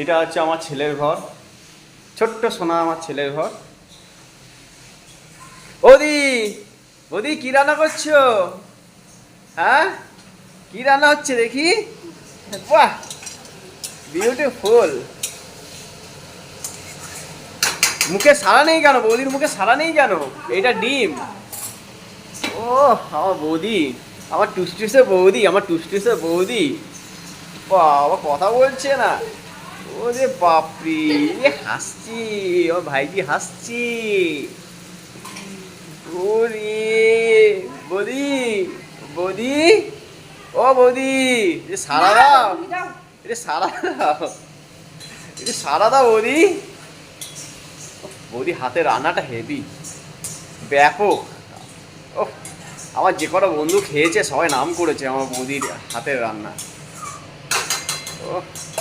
এটা হচ্ছে আমার ছেলের ঘর, ছোট্ট সোনা আমার ছেলের ঘর। ওদি, ওদি কি রান্না করছো? হ্যাঁ, কি রান্না হচ্ছে দেখি? বাহ, বিউটিফুল। মুখে সাড়া নেই কেন? বৌদির মুখে সাড়া নেই কেন? এটা ডিম। ও আমার বৌদি, আমার টুসটুসে বৌদি, আমার টুসটুসে বৌদি। বাবা কথা বলছে না। ও যে বাপরি, হাসছি, আমার ভাইজি হাসছি। ওরে বৌদি, বৌদি, ও বৌদি, এ সারা দাও, এটা সারা দাও, এটা সারা দাও বৌদি। বৌদি হাতের রান্নাটা হেভি, ব্যাপক। ও, আমার যে কটা বন্ধু খেয়েছে সবাই নাম করেছে আমার বৌদির হাতের রান্না। ও